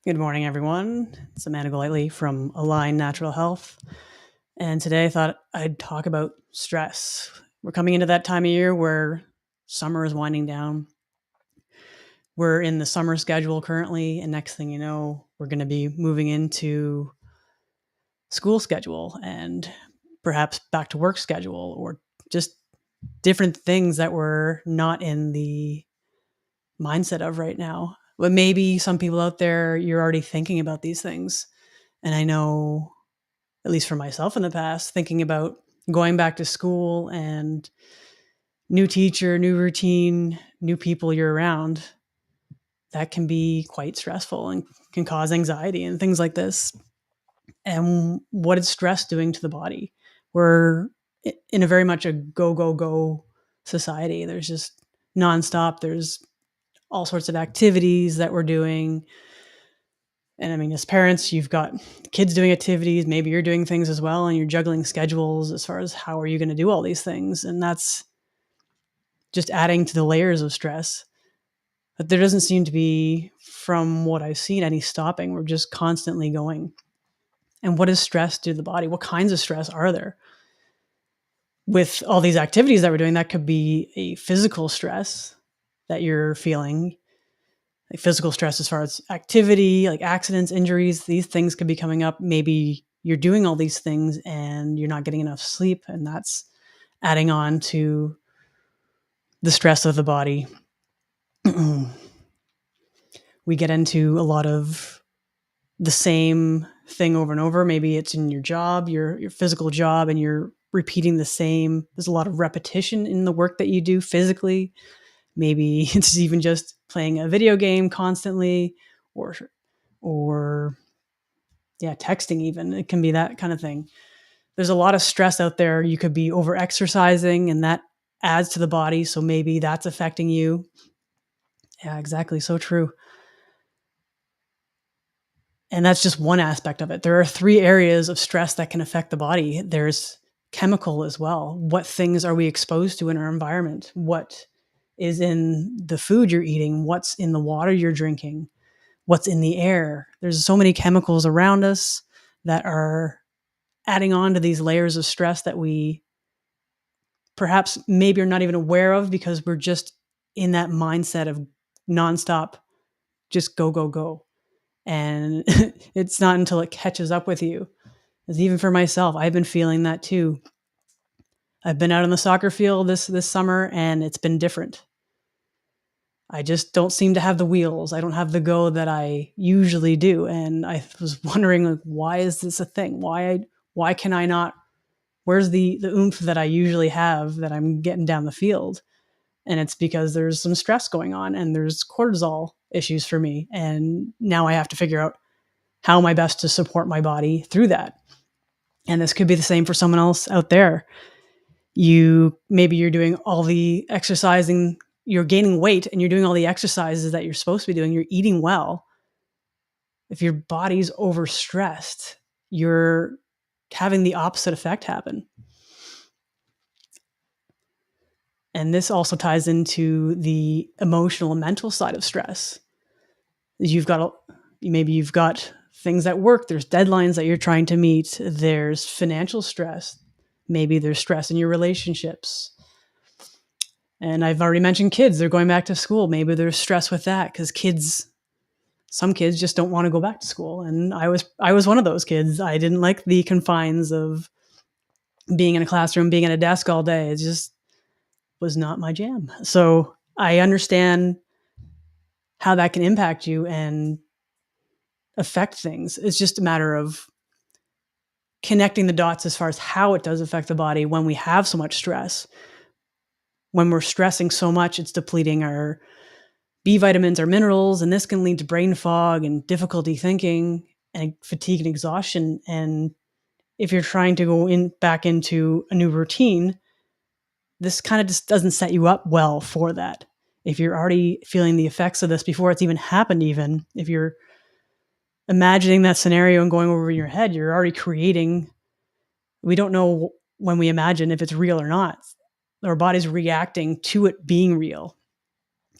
Good morning, everyone. It's Amanda Golightly from Align Natural Health. And today I thought I'd talk about stress. We're coming into that time of year where summer is winding down. We're in the summer schedule currently, and next thing you know, we're going to be moving into school schedule and perhaps back to work schedule or just different things that we're not in the mindset of right now. But maybe some people out there, you're already thinking about these things. And I know, at least for myself in the past, thinking about going back to school and new teacher, new routine, new people you're around, that can be quite stressful and can cause anxiety and things like this. And what is stress doing to the body? We're in a very much a go, go, go society. There's just nonstop. There's all sorts of activities that we're doing. And I mean, as parents, you've got kids doing activities. Maybe you're doing things as well, and you're juggling schedules as far as how are you going to do all these things. And that's just adding to the layers of stress. But there doesn't seem to be, from what I've seen, any stopping. We're just constantly going. And what does stress do to the body? What kinds of stress are there? With all these activities that we're doing, that could be a physical stress that you're feeling, like physical stress as far as activity, like accidents, injuries. These things could be coming up. Maybe you're doing all these things and you're not getting enough sleep, and that's adding on to the stress of the body. We get into a lot of the same thing over and over. Maybe it's in your job, your physical job, and you're repeating the same. There's a lot of repetition in the work that you do physically. Maybe it's even just playing a video game constantly, or or yeah, texting even. It can be that kind of thing. There's a lot of stress out there. You could be over exercising, and that adds to the body. So maybe that's affecting you. Yeah, exactly. So true. And that's just one aspect of it. There are three areas of stress that can affect the body. There's chemical as well. What things are we exposed to in our environment? What is in the food you're eating? What's in the water you're drinking? What's in the air? There's so many chemicals around us that are adding on to these layers of stress that we perhaps maybe are not even aware of because we're just in that mindset of nonstop, just go, go, go. And it's not until it catches up with you. As even for myself, I've been feeling that too. I've been out on the soccer field this summer, and it's been different. I just don't seem to have the wheels. I don't have the go that I usually do, and I was wondering, like, why is this a thing? Why can I not? Where's the oomph that I usually have that I'm getting down the field? And it's because there's some stress going on, and there's cortisol issues for me, and now I have to figure out how am I best to support my body through that. And this could be the same for someone else out there. Maybe you're doing all the exercising, you're gaining weight and you're doing all the exercises that you're supposed to be doing, you're eating well. If your body's overstressed, you're having the opposite effect happen. And this also ties into the emotional and mental side of stress. Maybe you've got things at work, there's deadlines that you're trying to meet, there's financial stress, maybe there's stress in your relationships. And I've already mentioned kids, they're going back to school. Maybe there's stress with that because some kids just don't want to go back to school. And I was one of those kids. I didn't like the confines of being in a classroom, being at a desk all day. It just was not my jam. So I understand how that can impact you and affect things. It's just a matter of connecting the dots as far as how it does affect the body when we have so much stress. When we're stressing so much, it's depleting our B vitamins, our minerals, and this can lead to brain fog and difficulty thinking and fatigue and exhaustion. And if you're trying to go back into a new routine, this kind of just doesn't set you up well for that. If you're already feeling the effects of this before it's even happened, even if you're imagining that scenario and going over in your head, you're already creating. We don't know when we imagine if it's real or not. Our body's reacting to it being real,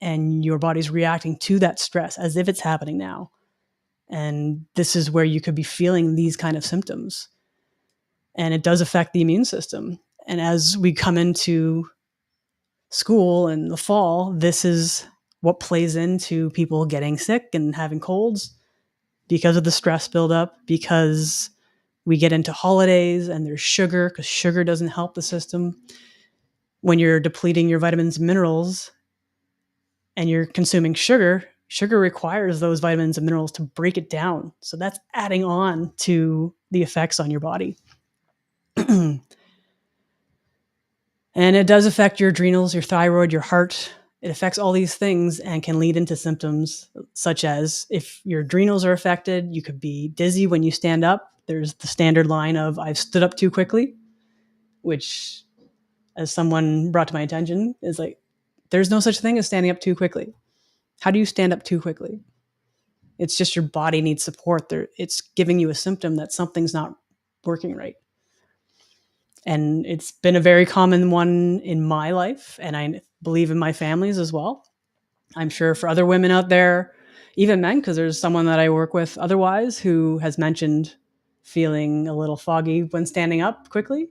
and your body's reacting to that stress as if it's happening now. And this is where you could be feeling these kind of symptoms. And it does affect the immune system. And as we come into school in the fall, this is what plays into people getting sick and having colds because of the stress buildup, because we get into holidays and there's sugar, because sugar doesn't help the system. When you're depleting your vitamins and minerals and you're consuming sugar, sugar requires those vitamins and minerals to break it down. So that's adding on to the effects on your body. And it does affect your adrenals, your thyroid, your heart. It affects all these things and can lead into symptoms such as if your adrenals are affected, you could be dizzy when you stand up. There's the standard line of, I've stood up too quickly, which, as someone brought to my attention, is like, there's no such thing as standing up too quickly. How do you stand up too quickly? It's just your body needs support. It's giving you a symptom that something's not working right. And it's been a very common one in my life, and I believe in my family's as well. I'm sure for other women out there, even men, because there's someone that I work with otherwise who has mentioned feeling a little foggy when standing up quickly.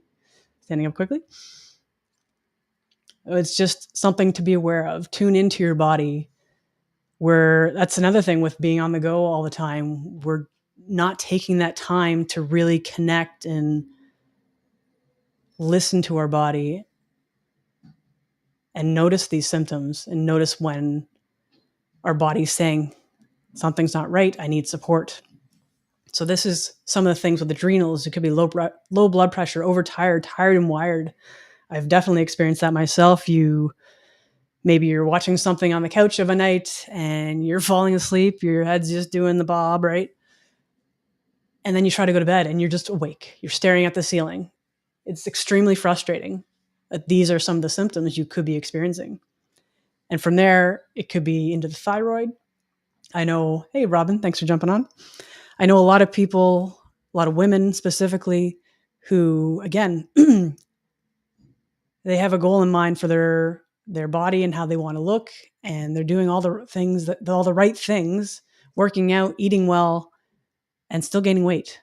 It's just something to be aware of. Tune into your body. Where that's another thing with being on the go all the time. We're not taking that time to really connect and listen to our body and notice these symptoms and notice when our body's saying something's not right, I need support. So this is some of the things with adrenals. It could be low blood pressure, overtired, tired and wired. I've definitely experienced that myself. Maybe you're watching something on the couch of a night and you're falling asleep, your head's just doing the bob, right? And then you try to go to bed and you're just awake. You're staring at the ceiling. It's extremely frustrating. But these are some of the symptoms you could be experiencing. And from there, it could be into the thyroid. I know, hey, Robin, thanks for jumping on. I know a lot of people, a lot of women specifically, who, again, they have a goal in mind for their body and how they want to look. And they're doing all the right things, working out, eating well, and still gaining weight.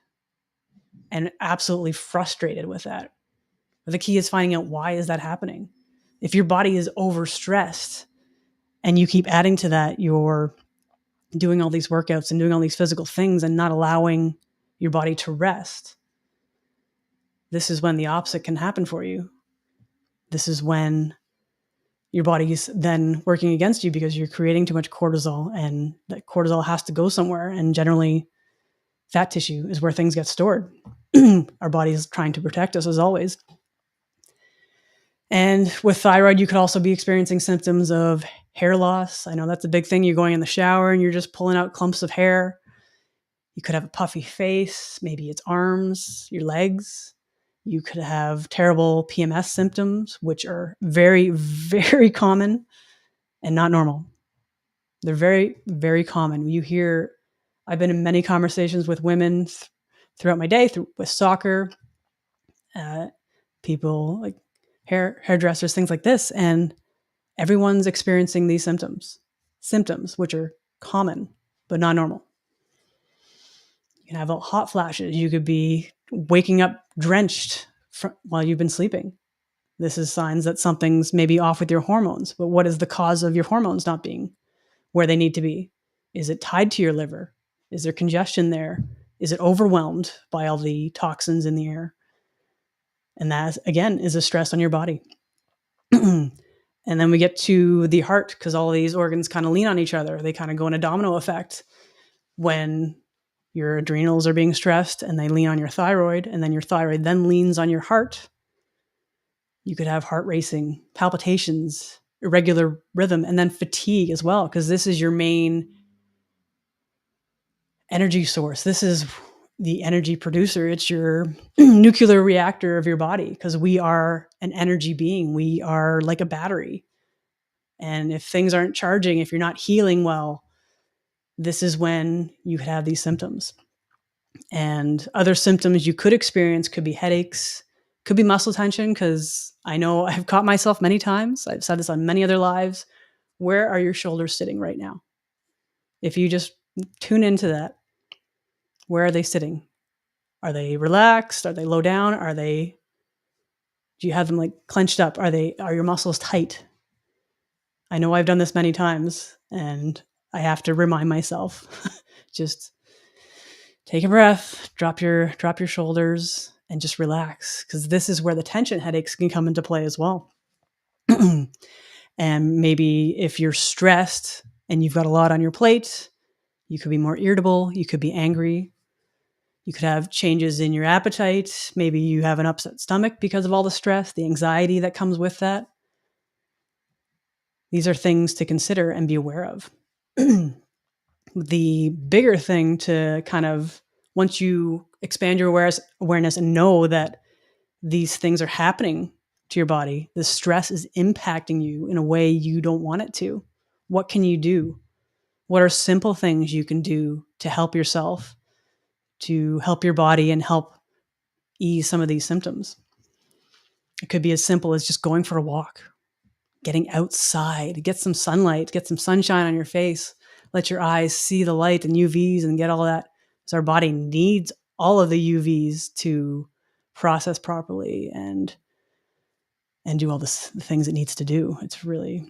And absolutely frustrated with that. But the key is finding out, why is that happening? If your body is overstressed and you keep adding to that, you're doing all these workouts and doing all these physical things and not allowing your body to rest, this is when the opposite can happen for you. This is when your body's then working against you because you're creating too much cortisol, and that cortisol has to go somewhere. And generally, fat tissue is where things get stored. Our body is trying to protect us, as always. And with thyroid, you could also be experiencing symptoms of hair loss. I know that's a big thing. You're going in the shower and you're just pulling out clumps of hair. You could have a puffy face, maybe it's arms, your legs. You could have terrible PMS symptoms, which are very, very common and not normal. They're very, very common. I've been in many conversations with women throughout my day, with soccer, people like hairdressers, things like this, and everyone's experiencing these symptoms, which are common but not normal. You can have hot flashes. You could be waking up drenched while you've been sleeping. This is signs that something's maybe off with your hormones. But what is the cause of your hormones not being where they need to be? Is it tied to your liver? Is there congestion there? Is it overwhelmed by all the toxins in the air? And that, again, is a stress on your body. And then we get to the heart, because all of these organs kind of lean on each other. They kind of go in a domino effect. When your adrenals are being stressed and they lean on your thyroid, and then your thyroid then leans on your heart, you could have heart racing, palpitations, irregular rhythm, and then fatigue as well, because this is your main energy source. This is the energy producer. It's your nuclear reactor of your body, because we are an energy being. We are like a battery. And if things aren't charging, if you're not healing well, this is when you could have these symptoms. And other symptoms you could experience could be headaches, could be muscle tension, because I know I've caught myself many times. I've said this on many other lives. Where are your shoulders sitting right now? If you just tune into that, Where are they sitting? Are they relaxed? Are they low down? Do you have them like clenched up? Are your muscles tight? I know I've done this many times and I have to remind myself, just take a breath, drop your shoulders and just relax, because this is where the tension headaches can come into play as well. And maybe if you're stressed and you've got a lot on your plate, you could be more irritable, you could be angry, you could have changes in your appetite, maybe you have an upset stomach because of all the stress, the anxiety that comes with that. These are things to consider and be aware of. The bigger thing to kind of, once you expand your awareness and know that these things are happening to your body, the stress is impacting you in a way you don't want it to. What can you do? What are simple things you can do to help yourself, to help your body and help ease some of these symptoms? It could be as simple as just going for a walk, getting outside, get some sunlight, get some sunshine on your face, let your eyes see the light and UVs and get all that. So our body needs all of the UVs to process properly and do all the things it needs to do. It's really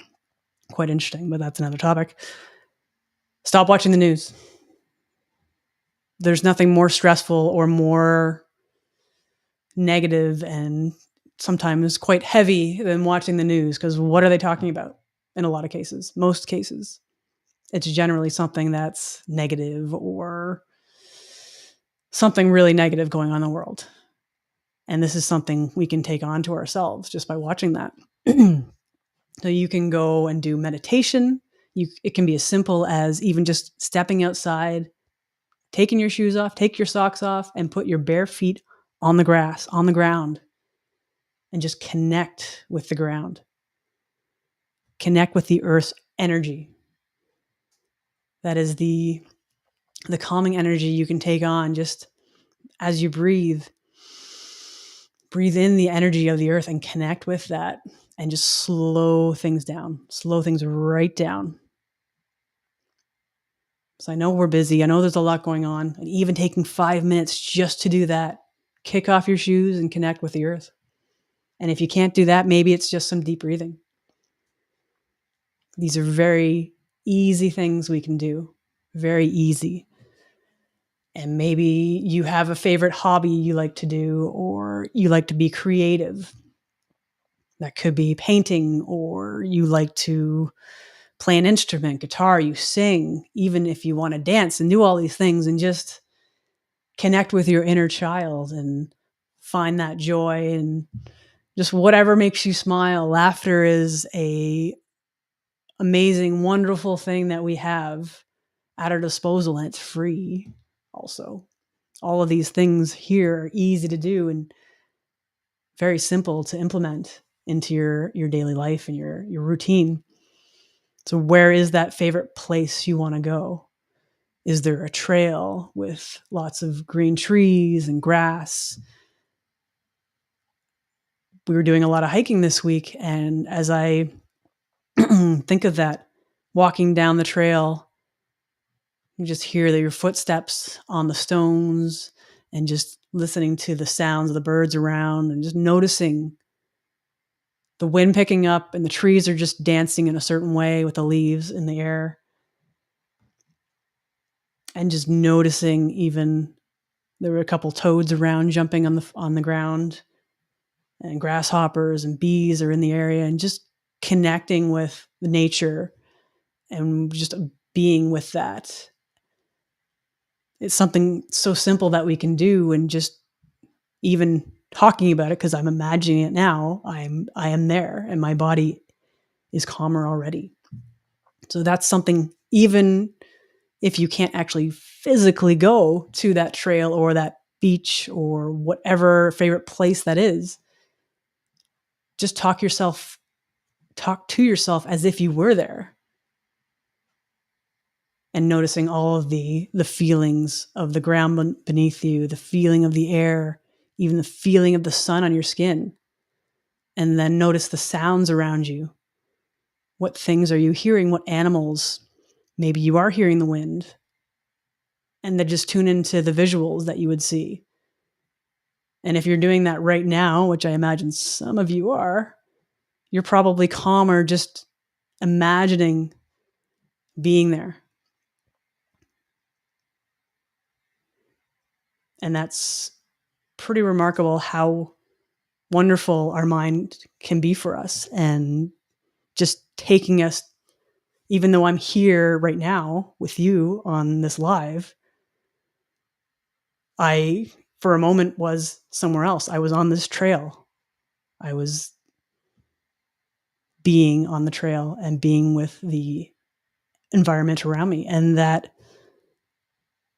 quite interesting, but that's another topic. Stop watching the news. There's nothing more stressful or more negative and sometimes quite heavy than watching the news, because what are they talking about? In a lot of cases, most cases, it's generally something that's negative or something really negative going on in the world. And this is something we can take on to ourselves just by watching that. So you can go and do meditation. It can be as simple as even just stepping outside, taking your shoes off, take your socks off, and put your bare feet on the grass, on the ground, and just connect with the ground. Connect with the earth's energy. That is the calming energy you can take on just as you breathe. Breathe in the energy of the earth and connect with that, and just slow things down. Slow things right down. So I know we're busy. I know there's a lot going on. And even taking 5 minutes just to do that, kick off your shoes and connect with the earth. And if you can't do that, maybe it's just some deep breathing. These are very easy things we can do. Very easy. And maybe you have a favorite hobby you like to do, or you like to be creative. That could be painting, or you like to play an instrument, guitar, you sing, even if you want to dance and do all these things and just connect with your inner child and find that joy and just whatever makes you smile. Laughter is a amazing, wonderful thing that we have at our disposal, and it's free also. All of these things here are easy to do and very simple to implement into your daily life and your routine. So where is that favorite place you want to go? Is there a trail with lots of green trees and grass? We were doing a lot of hiking this week, and as I think of that, walking down the trail, you just hear your footsteps on the stones and just listening to the sounds of the birds around and just noticing the wind picking up, and the trees are just dancing in a certain way with the leaves in the air. And just noticing, even there were a couple toads around jumping on the ground, and grasshoppers and bees are in the area, and just connecting with the nature and just being with that. It's something so simple that we can do, and just even talking about it, because I'm imagining it now, I am there and my body is calmer already. So that's something, even if you can't actually physically go to that trail or that beach or whatever favorite place that is, just talk to yourself as if you were there, and noticing all of the feelings of the ground beneath you, the feeling of the air, even the feeling of the sun on your skin. And then notice the sounds around you. What things are you hearing? What animals? Maybe you are hearing the wind. and then just tune into the visuals that you would see. And if you're doing that right now, which I imagine some of you are, you're probably calmer just imagining being there. And that's pretty remarkable how wonderful our mind can be for us, and just taking us, even though I'm here right now with you on this live, I, for a moment, was somewhere else. I was on this trail. I was being on the trail and being with the environment around me. And that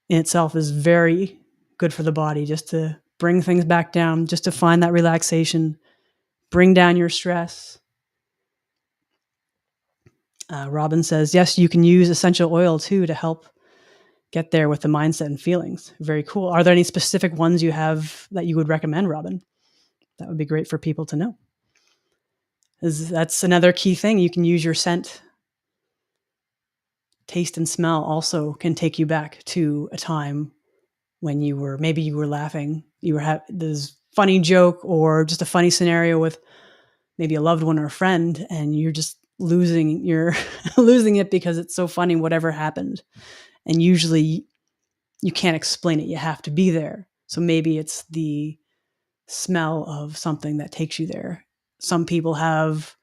in itself is very good for the body, just to bring things back down, just to find that relaxation, bring down your stress. Robin says, yes, you can use essential oil too to help get there with the mindset and feelings. Very cool. Are there any specific ones you have that you would recommend, Robin? That would be great for people to know. That's another key thing. You can use your scent. Taste and smell also can take you back to a time when you were laughing. You were this funny joke or just a funny scenario with maybe a loved one or a friend, and you're just losing it because it's so funny, whatever happened. And usually you can't explain it. You have to be there. So maybe it's the smell of something that takes you there. Some people have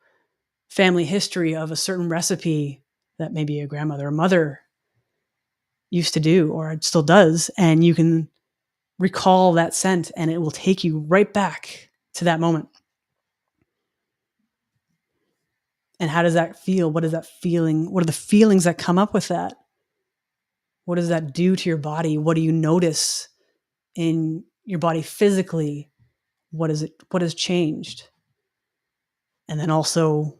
family history of a certain recipe that maybe a grandmother or mother used to do or still does, and you can recall that scent and it will take you right back to that moment. And how does that feel? What is that feeling? What are the feelings that come up with that? What does that do to your body? What do you notice in your body physically? What has changed? And then also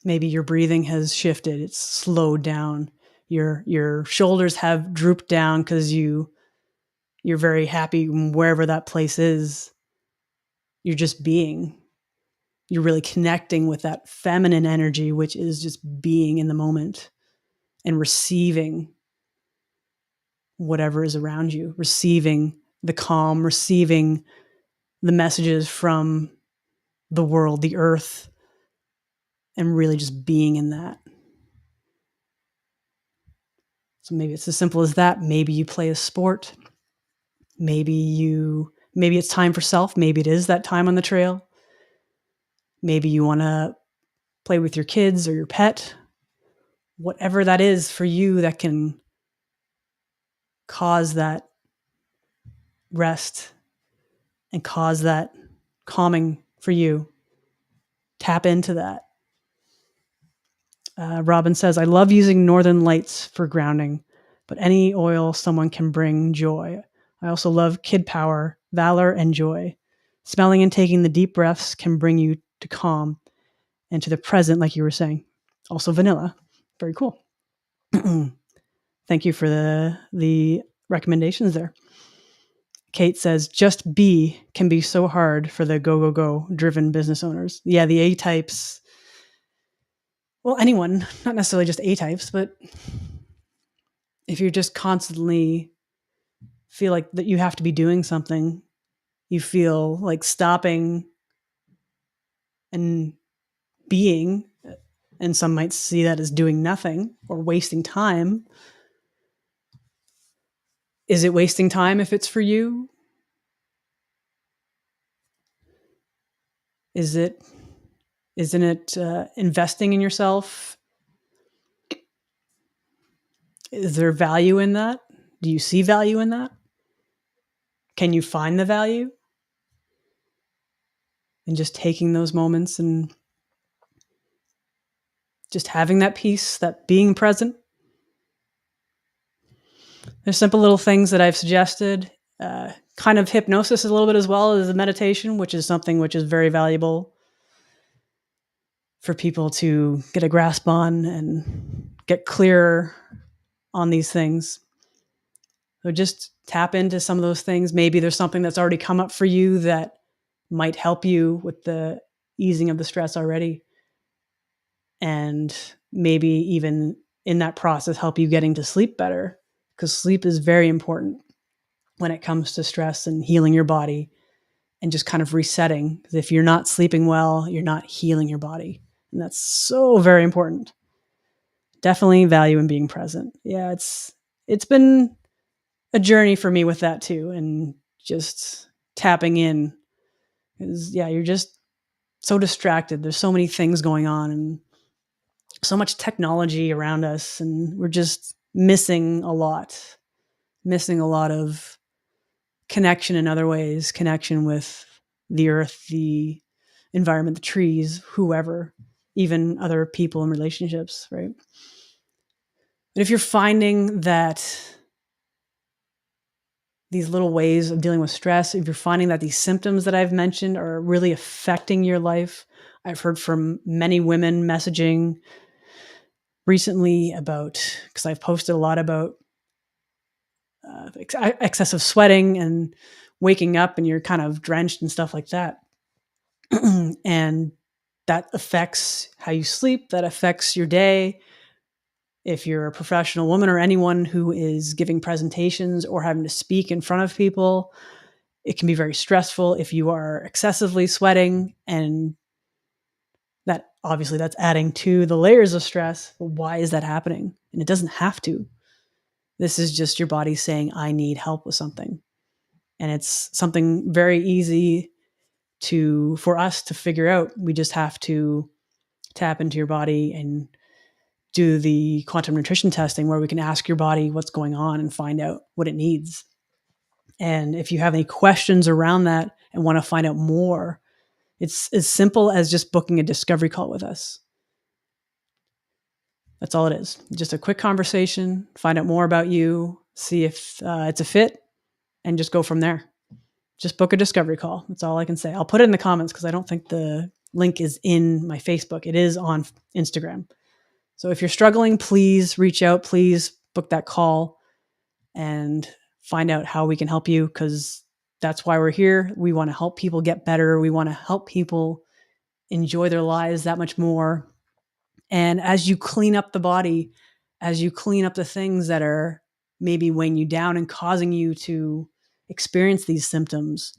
maybe your breathing has shifted. It's slowed down. Your shoulders have drooped down because you're very happy wherever that place is. You're just being. You're really connecting with that feminine energy, which is just being in the moment and receiving whatever is around you, receiving the calm, receiving the messages from the world, the earth, and really just being in that. So maybe it's as simple as that. Maybe you play a sport. Maybe it's time for self. Maybe it is that time on the trail. Maybe you want to play with your kids or your pet. Whatever that is for you that can cause that rest and cause that calming for you. Tap into that. Robin says, I love using Northern Lights for grounding, but any oil someone can bring joy. I also love Kid Power, Valor, and Joy. Smelling and taking the deep breaths can bring you to calm and to the present, like you were saying. Also vanilla. Very cool. Thank you for the recommendations there. Kate says, just be can be so hard for the go driven business owners. Yeah, the A-types. Well, anyone, not necessarily just A-types, but if you just constantly feel like that you have to be doing something, you feel like stopping and being, and some might see that as doing nothing or wasting time. Is it wasting time if it's for you? Isn't it investing in yourself? Is there value in that? Do you see value in that? Can you find the value in just taking those moments and just having that peace, that being present? There's simple little things that I've suggested. Kind of hypnosis a little bit as well as the meditation, which is something which is very valuable for people to get a grasp on and get clearer on these things. So just tap into some of those things. Maybe there's something that's already come up for you that might help you with the easing of the stress already. And maybe even in that process help you getting to sleep better, because sleep is very important when it comes to stress and healing your body and just kind of resetting. Because if you're not sleeping well, you're not healing your body. And that's so very important. Definitely value in being present. Yeah, it's been a journey for me with that too, and just tapping in. Because yeah, you're just so distracted. There's so many things going on and so much technology around us, and we're just missing a lot of connection in other ways, connection with the earth, the environment, the trees, whoever, even other people and relationships, right? But if you're finding that these little ways of dealing with stress, if you're finding that these symptoms that I've mentioned are really affecting your life, I've heard from many women messaging recently about, because I've posted a lot about excessive sweating and waking up and you're kind of drenched and stuff like that. And that affects how you sleep, that affects your day. If you're a professional woman or anyone who is giving presentations or having to speak in front of people, it can be very stressful if you are excessively sweating, and that obviously that's adding to the layers of stress. But why is that happening? And it doesn't have to. This is just your body saying, I need help with something. And it's something very easy for us to figure out. We just have to tap into your body and do the quantum nutrition testing, where we can ask your body what's going on and find out what it needs. And if you have any questions around that and want to find out more, it's as simple as just booking a discovery call with us. That's all it is. Just a quick conversation, find out more about you, see if it's a fit, and just go from there. Just book a discovery call. That's all I can say. I'll put it in the comments because I don't think the link is in my Facebook. It is on Instagram. So if you're struggling, please reach out. Please book that call and find out how we can help you, because that's why we're here. We want to help people get better. We want to help people enjoy their lives that much more. And as you clean up the body, as you clean up the things that are maybe weighing you down and causing you to experience these symptoms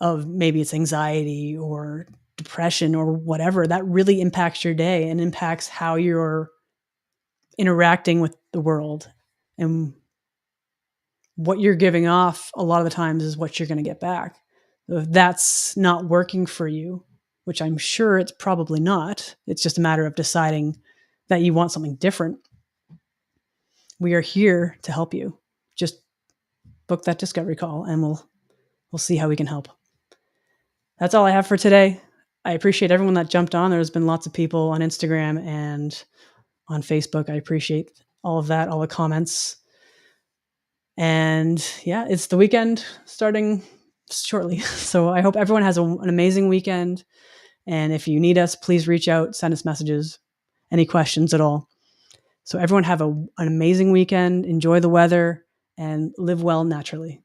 of, maybe it's anxiety or depression or whatever, that really impacts your day and impacts how you're interacting with the world. And what you're giving off a lot of the times is what you're going to get back. So if that's not working for you, which I'm sure it's probably not, it's just a matter of deciding that you want something different. We are here to help you. Just book that discovery call and we'll see how we can help. That's all I have for today. I appreciate everyone that jumped on. There's been lots of people on Instagram and on Facebook. I appreciate all of that, all the comments. And yeah, it's the weekend starting shortly. So I hope everyone has an amazing weekend. And if you need us, please reach out, send us messages, any questions at all. So everyone have an amazing weekend, enjoy the weather, and live well naturally.